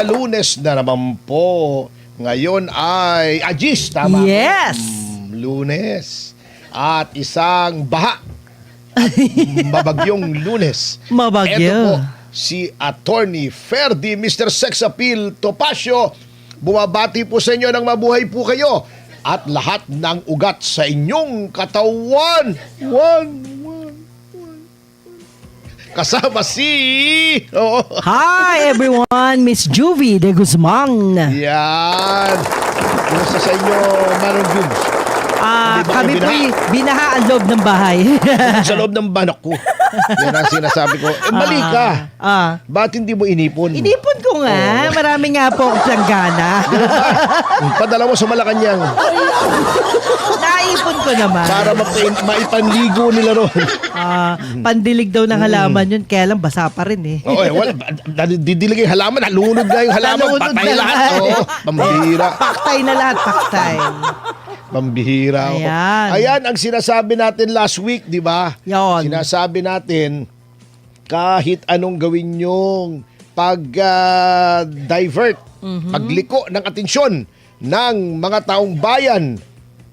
Lunes na naman po. Ngayon ay Agis, tama? Yes! Lunes. At isang baha. At mabagyong Lunes. Mabagyo. Ito po, si Attorney Ferdy, Mr. Sex Appeal Topacio. Bumabati po sa inyo ng mabuhay po kayo. At lahat ng ugat sa inyong katawan. Kasama si... Oh. Hi everyone, Miss Juvie de Guzman. Yan. Kumusta sa inyo, Manong Jubes? Hindi ba Kami kayo po'y binaha ang loob ng bahay. Sa loob ng banak ko. Yan ang sinasabi ko. Mali ka. Ba't hindi mo inipon? Inipon ko nga. Marami nga po akong planggana. Padala mo sa Malacanang. Naipon ko naman. Para maipanligo nila ron. Pandilig daw ng halaman yun. Kaya lang basa pa rin eh. Oo, wala. Didilig yung halaman. Nalunod na yung halaman. Nalunod Patay na lahat. lahat. Oo, pambihira. Paktay na lahat, paktay. Pambihira. Ayan. Ayan ang sinasabi natin last week, di ba? Yon. Sinasabi natin, kahit anong gawin nyong pag-divert, pagliko ng atensyon ng mga taong bayan,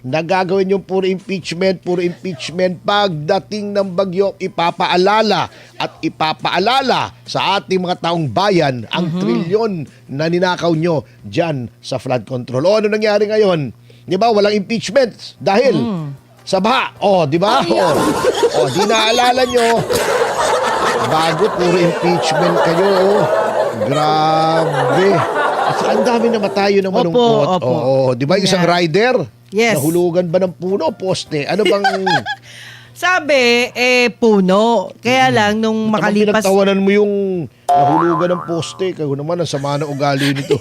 na gagawin yung puro impeachment pagdating ng bagyo, ipapaalala sa ating mga taong bayan ang trilyon na ninakaw nyo dyan sa flood control. O ano nangyari ngayon? Di ba? Walang impeachment dahil sa baha. O, di ba? O, di naalala nyo. Bago puro impeachment kayo. Grabe. At saka ang dami na matayo ng malungkot. Opo. Oo, di ba? Isang rider. Yes. Nahulugan ba ng puno o poste? Ano bang... Sabi, puno. Kaya lang, nung makalipas... Pinagtawanan mo yung nahulugan ng poste. Kayo naman, ang sama ng ugali nito.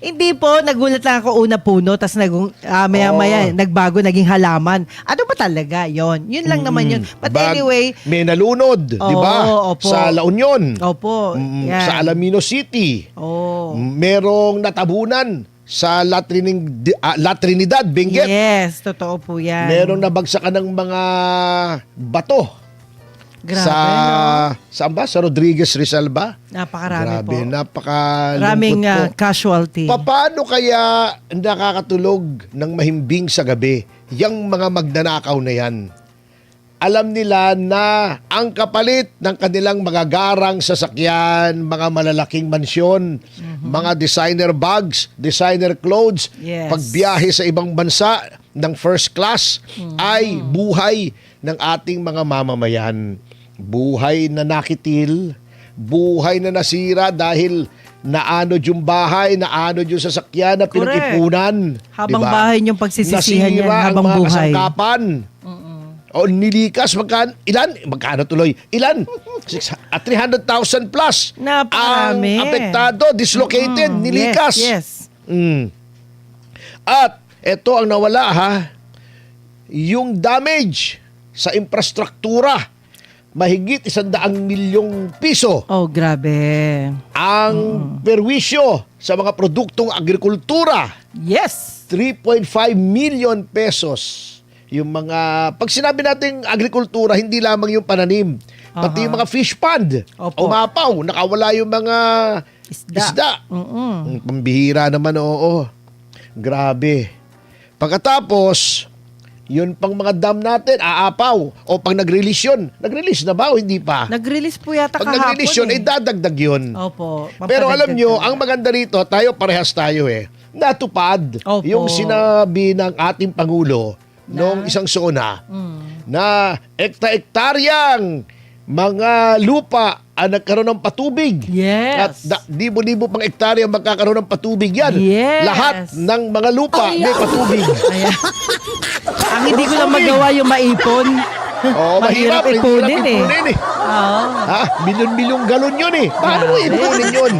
Hindi po, nagulat lang ako una puno, tapos maya-maya, nagbago, naging halaman. Ano ba talaga? Yun lang naman yun. But anyway... May nalunod, di ba? Opo. Sa La Union. Opo. Yan. Sa Alaminos City. Oh. Merong natabunan sa La Trinidad, Benguet. Yes, totoo po yan. Merong nabagsakan ng mga bato. Grabe, Saan ba? Sa Rodriguez Rizal ba? Napakarami Grabe, po. napakalungkot Maraming po. casualty. Paano kaya nakakatulog ng mahimbing sa gabi yung mga magnanakaw na yan? Alam nila na ang kapalit ng kanilang magagarang sasakyan, mga malalaking mansyon, mga designer bags, designer clothes, Yes. pagbiyahe sa ibang bansa ng first class ay buhay ng ating mga mamamayan. Buhay na nakitil, buhay na nasira dahil naanod yung bahay, naanod yung sasakyan na pinag-ipunan. Habang diba? bahay niyong pagsisisihan yan, Nasira habang ang mga buhay. kasangkapan. O nilikas, magkano tuloy? Ilan? 300,000 plus. Napakarami. Ang apektado, dislocated, nilikas. Yes. At ito ang nawala yung damage sa infrastruktura. Mahigit 100 milyong piso. Oh, grabe. Ang perwisyo sa mga produktong agrikultura. Yes. 3.5 million pesos. Yung mga, pag sinabi natin agrikultura, hindi lamang yung pananim. Pati yung mga fish pond. Opo. Umapaw, nakawala yung mga isda. Pambihira naman, oo. Grabe. Pagkatapos, yun pang mga dam natin, aapaw. O pag nag-release yun, nag-release na ba o hindi pa? Nag-release po yata Pag kahapon nag-release yun, dadagdag yun. Opo. Pero alam nyo, papadagdag ang maganda rito, parehas tayo natupad. Opo. Yung sinabi ng ating Pangulo noong isang SONA na ekta-ektaryang mga lupa ang nagkaroon ng patubig. Yes. At libo-libo pang ektarya magkakaroon ng patubig yan. Yes. Lahat ng mga lupa may patubig. Ayan. Ang hindi ko lang magawa yung maipon. Oo, mahirap ipunin eh. Oo. Milyon-milyong galon yun Paano mo ipunin yun?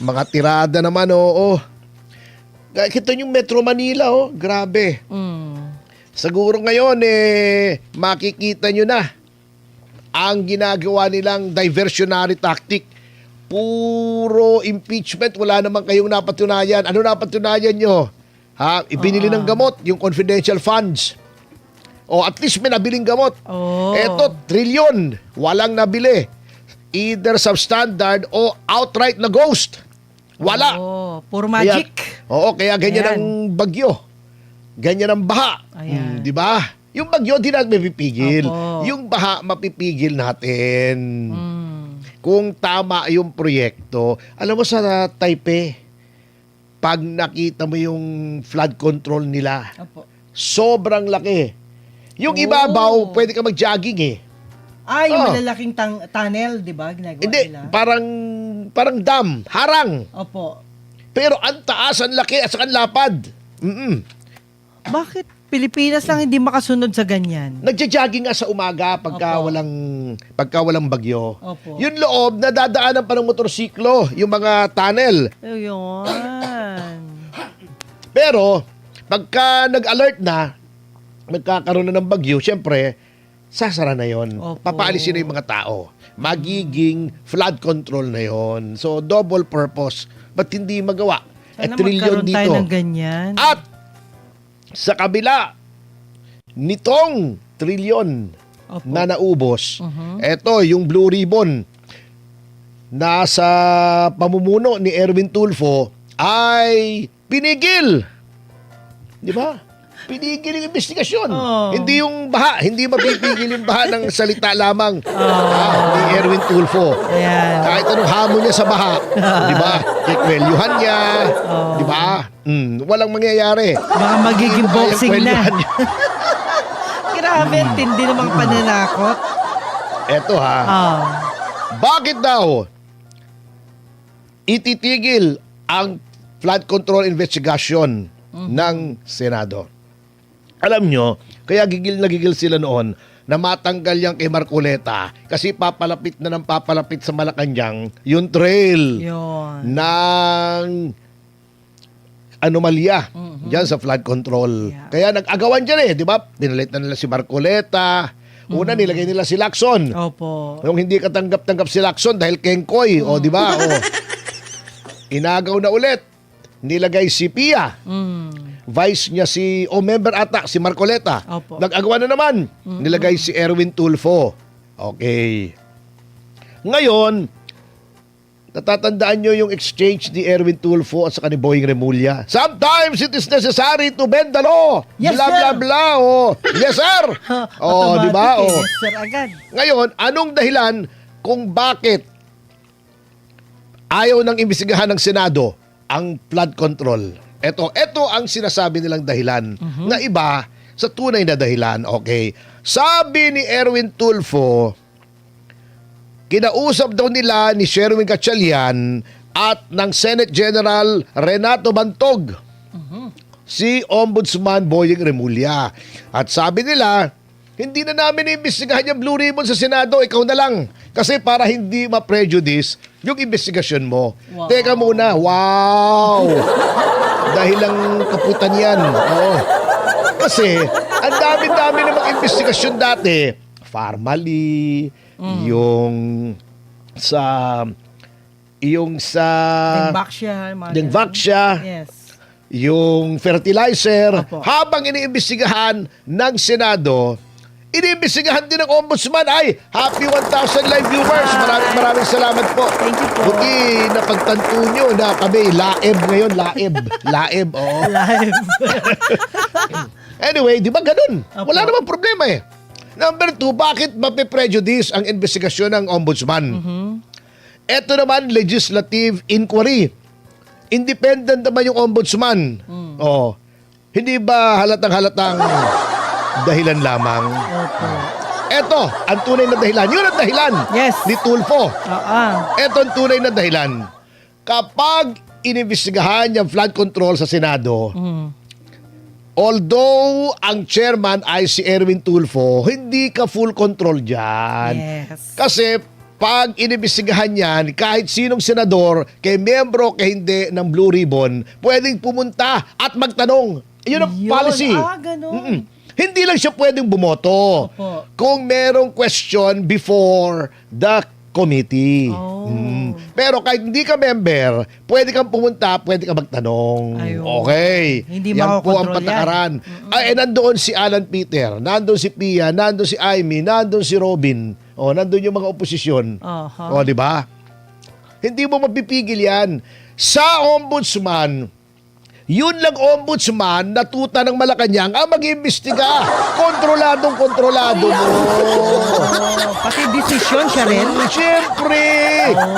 Mga tirada naman, oo. Kita yung Metro Manila, grabe. Siguro ngayon, makikita nyo na ang ginagawa nilang diversionary tactic. Puro impeachment, wala naman kayong napatunayan. Ano napatunayan nyo? Ibinili ng gamot, yung confidential funds. O at least may nabiling gamot. Eto, trilyon, walang nabili. Either substandard o outright na ghost. Wala. Puro magic. Kaya ganyan Ayan. ang bagyo. Ganyan ang baha. Ayan. Di ba? Yung bagyo, di natin mapipigil. Opo. Yung baha, mapipigil natin. Mm. Kung tama yung proyekto. Alam mo sa Taipei, pag nakita mo yung flood control nila, Opo. sobrang laki. Yung Oh. ibabaw, pwede ka mag-jogging eh. Yung Oh. malalaking tunnel, di ba? Ginagawa Hindi, nila. parang dam, harang. Opo. Pero ang taas, ang laki, at saka ang lapad. Bakit Pilipinas lang hindi makasunod sa ganyan? Nagja-jogging nga sa umaga pagka Opo. walang bagyo. Opo. Yung loob, nadadaanan pa ng motorsiklo, yung mga tunnel. Ayun. Pero, pagka nag-alert na, magkakaroon na ng bagyo, syempre, sasara na yon. Opo. Papaalisin na yung mga tao. Magiging flood control na yon. So, double purpose. Ba't hindi magawa? Sana Trillion magkaroon tayo dito. ng ganyan. At, sa kabila nitong trilyon Opo. na naubos, Mhm. eto yung Blue Ribbon nasa pamumuno ni Erwin Tulfo ay pinigil. Di ba? Pinigil yung investigasyon. Oh. Hindi yung baha. Hindi mapipigil yung baha ng salita lamang ni Erwin Tulfo. Ayan. Kahit anong hamon niya sa baha. Di ba? Kikwelyuhan niya. Oh. Di ba? Walang mangyayari. Baka magiging Hindi mo kayang boxing na. kwelyuhan niya. Grabe, ang tindi ng mga pananakot. Eto ha. Bakit daw ititigil ang flood control investigation ng Senado? Alam nyo, kaya gigil na gigil sila noon na matanggal yan kay Marcoleta kasi papalapit na ng papalapit sa Malacanang yung trail Yun. ng anomalya dyan sa flood control. Yeah. Kaya nag-agawan dyan di ba? Pinalit na nila si Marcoleta. Una, nilagay nila si Lacson. Opo. Yung hindi katanggap-tanggap si Lacson dahil Kengkoy, di ba? Inagaw na ulit. Nilagay si Pia. Vice niya member ata, si Marcoleta. Opo. Nag-agawa na naman. Nilagay si Erwin Tulfo. Okay. Ngayon, natatandaan nyo yung exchange ni Erwin Tulfo at saka ni Boying Remulla. Sometimes it is necessary to bend the law. Yes, blah, sir. blah, blah. Yes, sir. Di ba? Automatic eh. Yes, sir, agad. Ngayon, anong dahilan kung bakit ayaw nang imbestigahan ng Senado ang flood control? Ito ang sinasabi nilang dahilan na iba sa tunay na dahilan. Okay. Sabi ni Erwin Tulfo, kinausap daw nila ni Sherwin Gatchalian at ng Senate General Renato Bantog si Ombudsman Boying Remulla. At sabi nila, hindi na namin iimbestigahan yung Blue Ribbon sa Senado, ikaw na lang. Kasi para hindi ma-prejudice yung investigasyon mo. Wow. Teka muna, wow! Dahil lang kaputan yan. Oo. Kasi, ang dami-dami namang investigasyon dati. Formally, yung sa Dengbaksya. Dengbaksya, Yes. yung fertilizer, Opo. habang iniimbestigahan ng Senado, iniimbestigahan din ng Ombudsman. Ay, happy 1,000 live viewers. Maraming salamat po. Thank you po. Buti napagtanto nyo na kami, laib ngayon, laib, oo. Live. Anyway, di ba ganun? Opo. Wala namang problema eh. Number 2, bakit mapiprejudice ang investigasyon ng Ombudsman? Ito naman, legislative inquiry. Independent naman yung Ombudsman. Oh. Hindi ba halatang-halatang dahilan lamang? Opo. Ito, ang tunay na dahilan. Yun ang dahilan Yes. ni Tulfo. Ah. Ito ang tunay na dahilan. Kapag inimbestigahan yung flood control sa Senado, although ang chairman ay si Erwin Tulfo, hindi ka full control dyan. Yes. Kasi pag inimbestigahan yan, kahit sinong senador, kay membro, kay hindi ng Blue Ribbon, pwedeng pumunta at magtanong. Yun ang Yun. policy. Ganun. Hindi lang siya pwedeng bumoto. Opo. Kung merong question before the committee. Oh. Pero kahit hindi ka member, pwede kang pumunta, pwede kang magtanong. Ayun. Okay. Hindi yan po ang makokontrol patakaran. Ay, nandoon si Alan Peter, nandoon si Pia, nandoon si Amy, nandoon si Robin. Nandoon yung mga oposisyon. Aha. Di ba? Hindi mo mapipigil yan. sa ombudsman, yun lang ombudsman na tuta ng Malacanang ang mag-imbestiga. Kontroladong-kontrolado mo. Pati desisyon siya rin. Siyempre,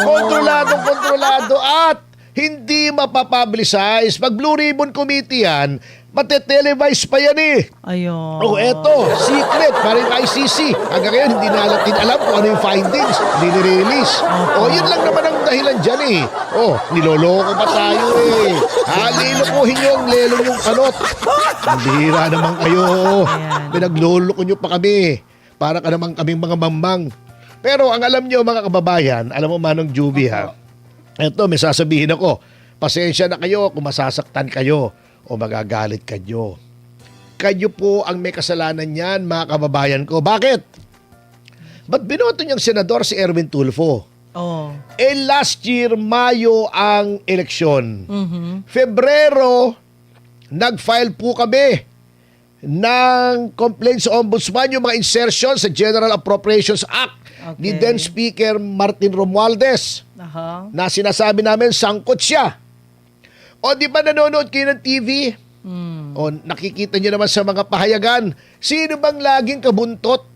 kontroladong-kontrolado at hindi mapapublicize. Pag Blue Ribbon Committee yan, matetelevise pa yan eh. Ayun. Oh, eto, secret, parang ICC. Hanggang ngayon, hindi natin alam kung ano yung findings. Hindi nirelease. Oh, yun lang naman ang dahilan dyan eh. Oh, niloloko pa tayo eh. Lilokohin nyo ang lelong yung kanot. Ang bihira naman kayo. Ayan. Pinagloloko nyo pa kami. Para ka naman kaming mga mambang. Pero ang alam nyo mga kababayan, alam mo Manong Juby ha, eto, may sasabihin ako. Pasensya na kayo kung masasaktan kayo o magagalit kayo. Kayo po ang may kasalanan niyan, mga kababayan ko. Bakit? Ba't binoto niyang senador si Erwin Tulfo? Oh. Last year, Mayo ang eleksyon. Mhm. Febrero, nag-file po kami ng complaint sa Ombudsman yung mga insertion sa General Appropriations Act ni Okay. then Speaker Martin Romualdez Aha. na sinasabi namin sangkot siya. O di ba nanonood kayo ng TV? O nakikita nyo naman sa mga pahayagan, sino bang laging kabuntot?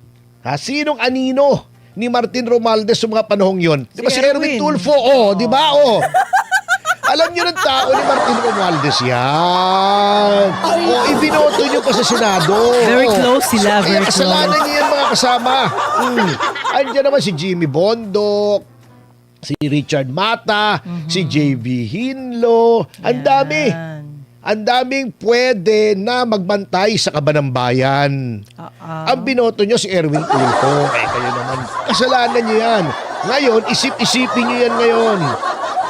Sinong anino ni Martin Romualdez sa mga panahong yon? Di ba Si si Erwin Erwin. Tulfo? Di ba? Alam nyo ng tao ni Martin Romualdez yan. Ibinoto nyo pa sa Senado. Very close sila, Kaya very kasalanan close. niyo yan mga kasama. Andiyan naman si Jimmy Bondoc, si Richard Mata, si JV Hinlo. Ang dami. Yan. Ang daming pwede na magbantay sa kabanang bayan. Ang binoto nyo si Erwin Tulfo. Kayo naman, kasalanan nyo yan. Ngayon, isip-isipin nyo yan ngayon.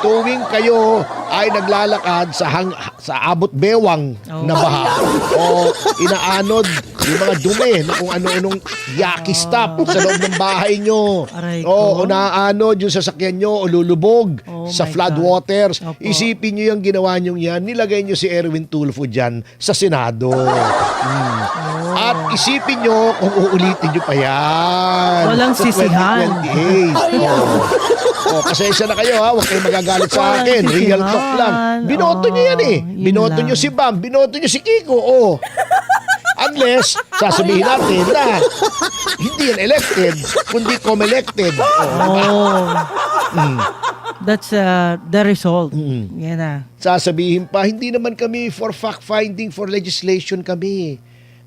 Tuwing kayo ay naglalakad sa abot bewang na baha o inaanod yung mga dumi na kung ano-anong yucky stuff sa loob ng bahay nyo. Aray O ko. naanod yung sasakyan nyo o lulubog Oh sa my flood God. waters. Opo. Isipin nyo yung ginawa nyo yan, nilagay nyo si Erwin Tulfo dyan sa Senado. At isipin nyo kung uulitin nyo pa yan. Walang sa sisihan. 2028. Pasensya na kayo ha, huwag kayong magagalit sa Walang akin. Real sisihan. talk lang. Binoto nyo yan eh. Yun Binoto lang. nyo si Bam, binoto nyo si Kiko. Unless, sasabihin natin na hindi yan elected, kundi com-elected. That's the result. Yan na. Sasabihin pa, hindi naman kami for fact-finding, for legislation kami.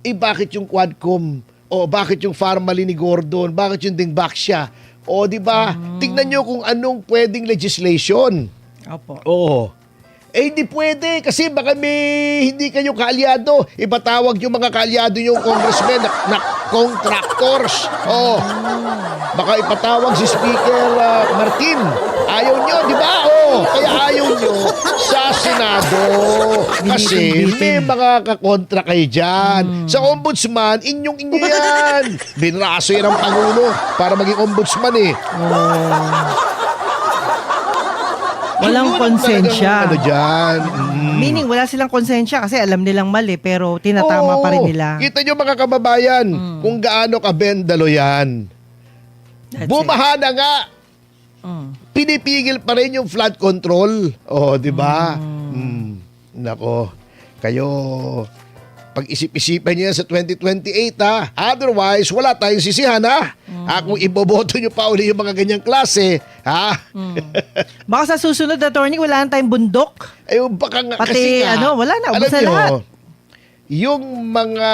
Bakit yung Quadcom? Bakit yung Farmally ni Gordon? Bakit yung Dingbak siya? Di ba? Tignan nyo kung anong pwedeng legislation. Opo. Hindi pwede kasi baka hindi kayo kaalyado. Ipatawag yung mga kaalyado yung congressmen na contractors. Baka ipatawag si Speaker Martin. Ayaw nyo, di ba? Kaya ayaw nyo sa Senado. Kasi may mga kakontra kayo dyan. Sa ombudsman, inyong-inyo yan. Binraso yan ang Pangulo para maging ombudsman eh. Walang Yun ang konsensya. talagang dyan. Meaning, wala silang konsensya kasi alam nilang mali pero tinatama pa rin nila. Kita nyo mga kababayan, kung gaano kabendalo yan. That's Bumaha na nga. Pinipigil pa rin yung flood control. Di ba? Nako, kayo, pag-isip-isipan niyo yan sa 2028 ha. Otherwise, wala tayong sisihan ha. Kung iboboto nyo pa uli yung mga ganyang klase, ha? Baka sa susunod na attorney, wala na tayong bundok. Baka nga Pati, kasi nga, wala na, alam ubos na nyo, lahat. yung mga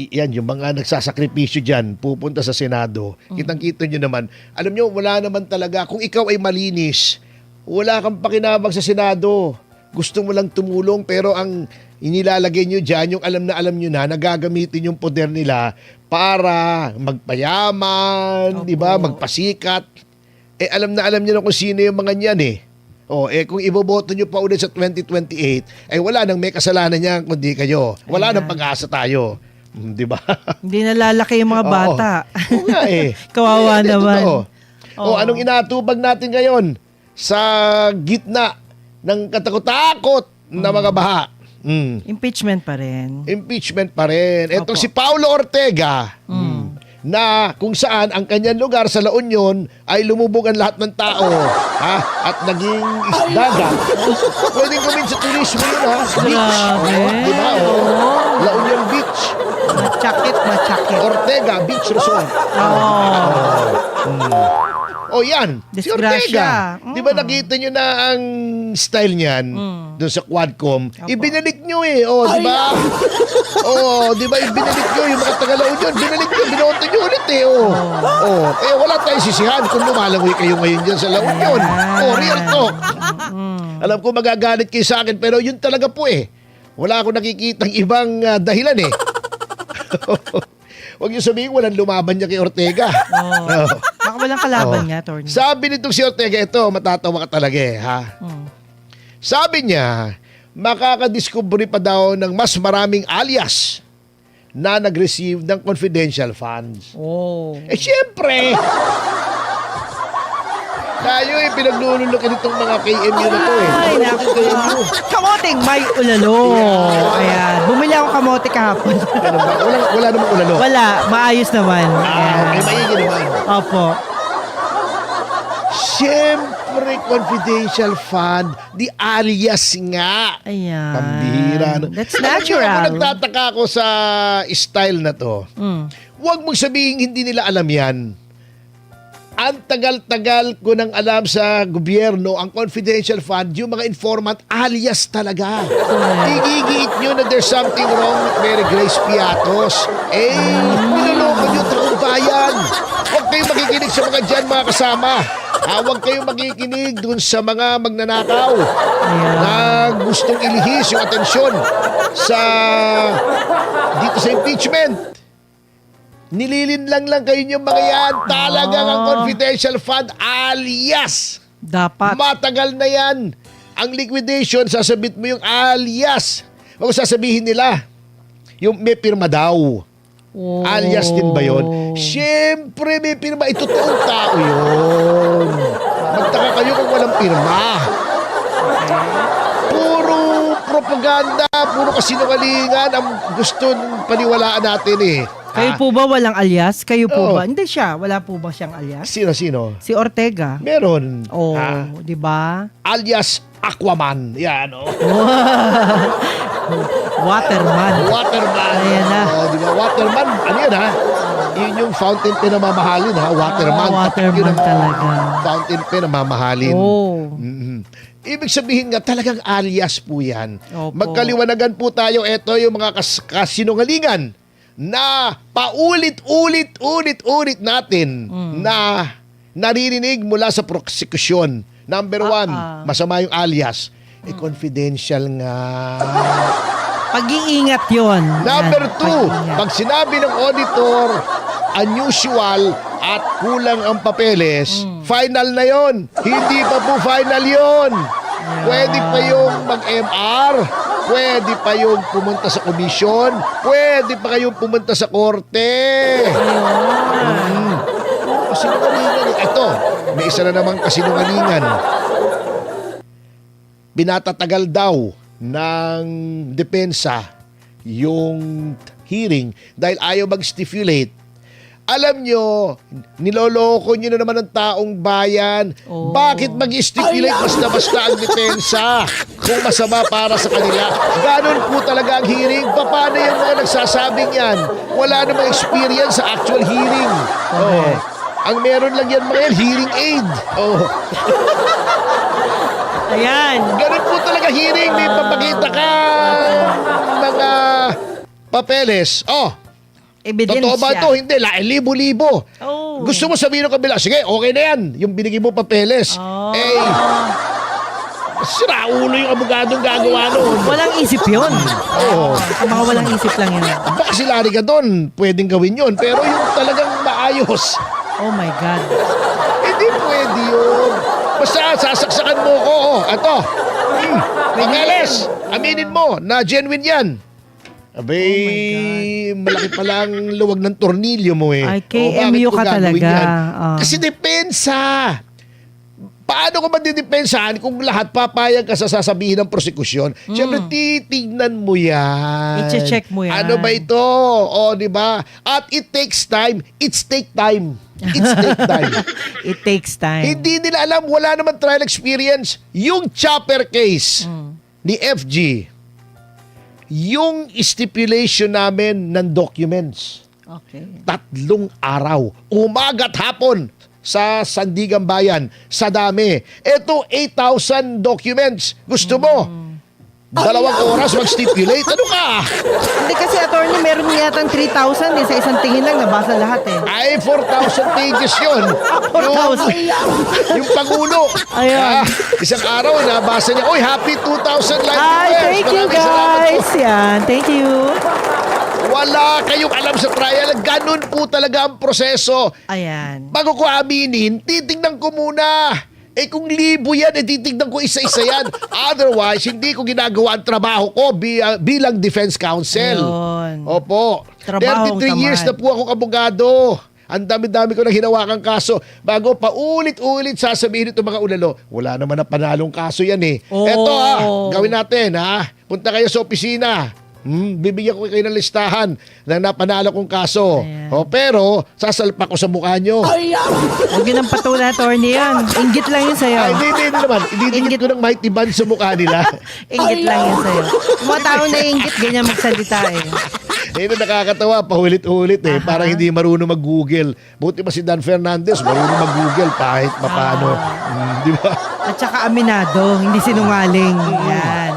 yung mga nagsasakripisyo dyan, pupunta sa Senado, kitang-kita nyo naman, alam nyo, wala naman talaga, kung ikaw ay malinis, wala kang pakinabang sa Senado. Gusto mo lang tumulong, pero ang inilalagay nyo dyan, yung alam nyo na gagamitin yung poder nila para magpayaman, di ba, magpasikat. Alam nyo na kung sino yung mga niyan eh. Kung iboboto nyo pa ulit sa 2028, wala nang may kasalanan niyan kundi kayo. Wala nang pag-asa tayo. Di ba? Hindi nalalaki yung mga bata. Oo nga eh. Kawawa naman. Totoo. Anong inatubag natin ngayon sa gitna ng katakot-takot na mga baha? Impeachment pa rin. Impeachment pa rin. Etong Opo. si Paulo Ortega, na kung saan ang kanyang lugar sa La Union ay lumubog ang lahat ng tao at naging dagat. Pwedeng gawin sa turismo yun beach. Grabe. Di ba? La Union Beach. Machakit. Ortega Beach Resort. Yan. Si Disgrasya. Ortega. Di ba nakita nyo na ang style niyan doon sa Quadcom? Ibinalik nyo di ba? Di ba ibinalik nyo yung mga taga-La Union? Binalik nyo, binoto nyo ulit Kaya wala tayong sisihan kung lumalangoy kayo ngayon dyan sa La Union. Real talk. Alam ko magagalit kayo sa akin, pero yun talaga po Wala akong nakikitang ibang dahilan Huwag niyo sabihin walang lumaban niya kay Ortega. Baka walang kalaban nga, Tony. Sabi nitong si Ortega, ito, matatawa ka talaga Sabi niya, makakadiscovery pa daw ng mas maraming alias na nag-receive ng confidential funds. Siyempre, tayo pinaglululukin itong mga KMU na to Ay, naku. Kamoting may ulalo. Ayan. Bumili ako kamote kahapon. Ano ba? Wala namang ulalo. Wala. Maayos naman. Okay, maigi naman. Opo. Siyempre, confidential fund, di alias nga. Ayan. Pambihira. That's Alam niyo, natural. ako nagtataka ako sa style na to. Huwag mong sabihin hindi nila alam yan. Ang tagal-tagal ko nang alam sa gobyerno, ang confidential fund, yung mga informant, alias talaga. Igigiit nyo na there's something wrong with Mary Grace Piatos. Niloloko nyo taong bayan. Huwag kayong makikinig sa mga dyan, mga kasama. Huwag kayong makikinig dun sa mga magnanakaw na gustong ilihis yung atensyon dito sa impeachment. Nililinlang lang kayo yung mga yan. Talagang ang confidential fund alias. Dapat. Matagal na yan. Ang liquidation, sasabit mo yung alias. Huwag sasabihin nila, yung may pirma daw. Alias din ba yun? Siyempre may pirma. Ito totoong tao yun. Magtaka kayo kung walang pirma. Puro propaganda, puro kasinungalingan ang gusto paniwalaan natin Kayo po ba walang alias? Kayo po ba? Hindi siya. Wala po ba siyang alias? Sino? Si Ortega. Meron. Di ba? Alias Aquaman. Yan, Waterman. Waterman. Ayan na. Di ba? Waterman, ano yun Yun yung fountain pen na mamahalin Waterman. Waterman Yun ang talaga. Fountain pen na mamahalin. Ibig sabihin nga talagang alias po yan. Opo. Magkaliwanagan po tayo. Ito yung mga kasinungalingan na paulit-ulit natin na naririnig mula sa prosekusyon. Number one, masama yung alias. Confidential nga. Pag-iingat yun. Number two, pag sinabi ng auditor, unusual at kulang ang papeles, final na yon. Hindi pa po final yon. Pwede pa yung mag-MR, pwede pa yung pumunta sa komisyon, pwede pa kayong pumunta sa korte. Kasinungalingan. Ito, may isa na namang kasinungalingan. Binatatagal daw ng depensa yung hearing dahil ayaw mag-stipulate. Alam nyo, niloloko nyo na naman ang taong bayan. Bakit mag-stipulate basta-basta ang depensa kung masama para sa kanila? Ganon po talaga ang hearing. Paano yung mga nagsasabing yan? Wala namang experience sa actual hearing. Ang meron lang yan mga yan, hearing aid. Ayan. Ganon po talaga hearing. May papakita ka mga papeles. Ebidensya. Totoo ba ito? Hindi. Libo-libo. Gusto mo sabihin ng kabila, sige, okay na yan. Yung binigay mo papeles. Sira ulo yung abogadong gagawa noon. Walang isip yun. Mga walang isip lang yun. Baka si Larry ka doon, pwedeng gawin yun. Pero yung talagang maayos, Oh my God. hindi pwede yun. Basta sasaksakan mo ko. Ito. Papeles. Aminin mo na genuine yan. Abay, malaki pala ang luwag ng tornilyo mo Ay, KMU bakit ko ka gagawin talaga. yan? Kasi depensa. paano ko madidepensahan kung lahat papayag ka sa sasabihin ng prosekusyon? Siyempre, titignan mo yan. I-check mo yan. Ano ba ito? O, di ba? At it takes time. It's take time. It's take time. It takes time. Hindi nila alam, wala naman trial experience. Yung chopper case ni FG, yung stipulation namin ng documents, Okay. 3 araw, umaga at hapon, sa Sandigan Bayan, sa dami. Ito, 8,000 documents. Gusto mo? 2 oras mag-stipulate? Ano ka? Hindi kasi, attorney, meron yata 3,000 sa isang tingin lang, nabasa lahat eh. Ay, 4,000 pages yun. 4,000. Yung Pangulo. Ayan. Isang araw, nabasa niya, "Oy, happy 2,000 live Ay, viewers." thank you Maraming salamat po. guys. Yan, thank you. Wala kayong alam sa trial. Ganun po talaga ang proseso. Ayan. Bago ko aminin, titignan ko muna. Eh kung libo yan, titignan ko isa-isa yan. Otherwise, hindi ko ginagawa ang trabaho ko bilang defense counsel. Ayun. Opo. Trabahong 33 years na tamad. po akong abogado. Ang dami-dami ko na hinawakang kaso. Bago paulit-ulit sasabihin ito mga ulalo, wala naman na panalong kaso yan eh. Oh. Eto gawin natin Punta kayo sa opisina. Bibigyan ko kayo ng listahan ng napanalo kong kaso. Ayan. Pero, sasalpak ko sa mukha nyo. Huwag yun ang patulan, attorney yan. Inggit lang yun sa'yo. Ay, hindi naman. Ididikit ko ng mighty band sa mukha nila. Inggit lang yun sa'yo. Yung mga tao na inggit, ganyan magsalita eh. Na nakakatawa, paulit-ulit Parang hindi marunong mag-google. Buti pa si Dan Fernandez, marunong mag-google kahit mapano. Di ba? At saka aminado, hindi sinungaling. Yan.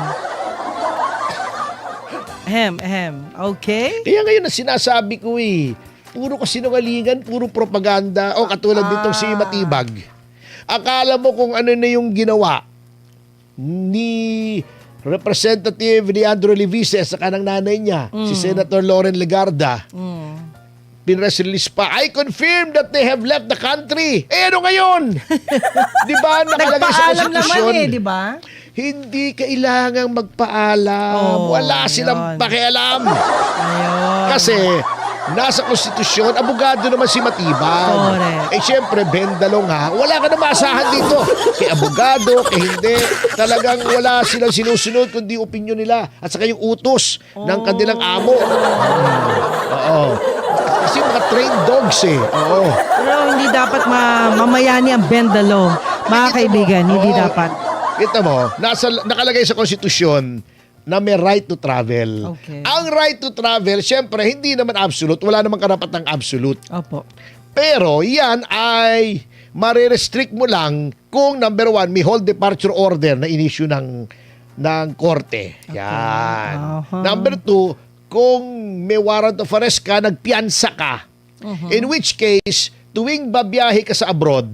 Okay? Kaya ngayon na sinasabi ko puro kasinungalingan, puro propaganda. O katulad nitong si Matibag. Akala mo kung ano na yung ginawa ni Representative Leandro Levises sa kanang nanay niya, si Senator Loren Legarda. Pinress release pa, I confirm that they have left the country. Ano ngayon? Di ba? Nakalagay sa Nagpaalam naman konstitusyon. di ba? Hindi kailangang magpaalam. Wala silang yun. pakialam. Ayun. Kasi nasa konstitusyon, abogado naman si Matibag. Correct. Siyempre, bendalong wala ka na maasahan dito. Kay abogado, kay hindi. Talagang wala silang sinusunod kundi opinion nila. At saka yung utos ng kanilang amo. Oo. Kasi mga trained dogs Oo. Pero hindi dapat mamayani ang bendalo. Mga kaibigan, hindi dapat. Kita mo, nakalagay sa konstitusyon na may right to travel. Okay. Ang right to travel, syempre, hindi naman absolute. Wala namang karapatang absolute. Opo. Pero yan ay marirestrict mo lang kung number 1, may hold departure order na inisyu ng korte. Yan. Number 2, kung may warrant of arrest ka, nagpiansa ka. In which case, tuwing babiyahe ka sa abroad,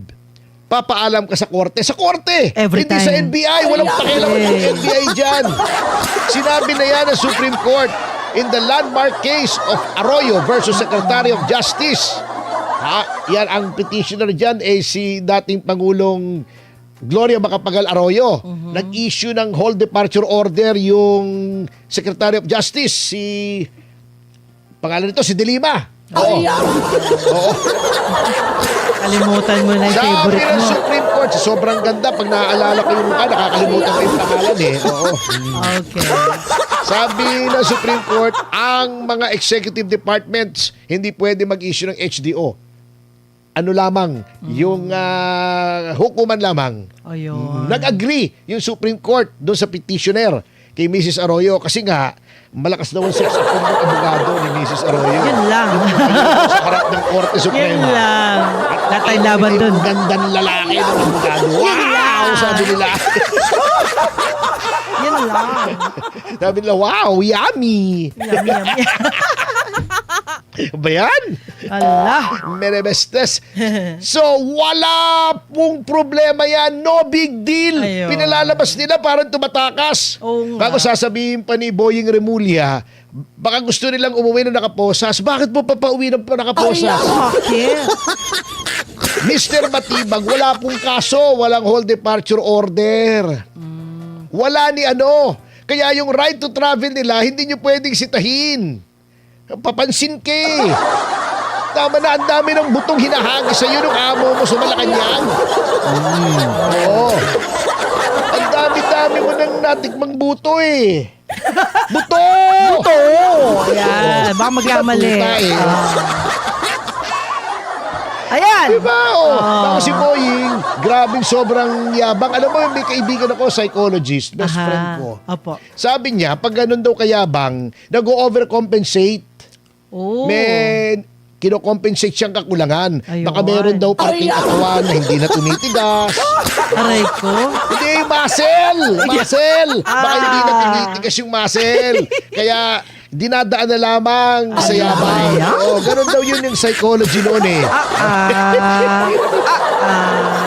papaalam ka sa korte. Sa korte! Every Hindi time. sa NBI. Walang pakialam ng NBI dyan. Sinabi na yan ng Supreme Court in the landmark case of Arroyo versus Secretary of Justice. Yan ang petitioner dyan si dating Pangulong Gloria Macapagal Arroyo. Nag-issue ng hold departure order yung Secretary of Justice, pangalan nito, si De Lima. Oo. Kalimutan mo na yung Sabi favorite ng mo. Supreme Court, sobrang ganda. Pag naaalala ko yung mukha, nakakalimutan ko yung pangalan Oo. Okay. Sabi ng Supreme Court, ang mga executive departments hindi pwede mag-issue ng HDO. Ano lamang, yung hukuman lamang. Ayun. Nag-agree yung Supreme Court doon sa petitioner kay Mrs. Arroyo kasi nga, malakas daw ang sex appeal ng abogado ni Mrs. Arroyo. Yun lang. Sa harap ng Korte Yun Suprema. lang. Natay laban dun. Ang gandang lalaki ng abogado. Wow! Sabi nila. Yun lang. Sabi nila, wow, yummy. Yummy, yummy. Ba yan? Allah. Merebestes. So, wala pong problema yan. No big deal. Ayun. Pinalalabas nila parang tumatakas. Oo nga. Bago sasabihin pa ni Boying Remulla, baka gusto nilang umuwi ng nakaposas. Bakit mo papauwi ng nakaposas? Bakit? Mr. Matibag, wala pong kaso. Walang hold departure order. Wala ni ano. Kaya yung right to travel nila, hindi nyo pwedeng sitahin. Papansin ka Tama na, ang dami ng butong hinahagi sa'yo nung amo mo sa Malacanang. Oo. Ang dami-dami mo nang natikmang buto eh. Buto! Buto! Ayan, baka magkamali. Buta eh. Ayan. Diba? Tapos si Boying, grabing sobrang yabang. Alam mo, may kaibigan ako, psychologist, best friend ko. Opo. Sabi niya, pag ganun daw kayabang, nag-overcompensate. Oh. May kino-compensate siyang kakulangan. Ayun. Baka meron daw parting katawan na hindi na tumitigas. Aray ko. Hindi, muscle! Muscle! Baka hindi na tinitigas yung muscle. Kaya, dinadaan na lamang sa yabang. Oo, ganun daw yun yung psychology noon eh.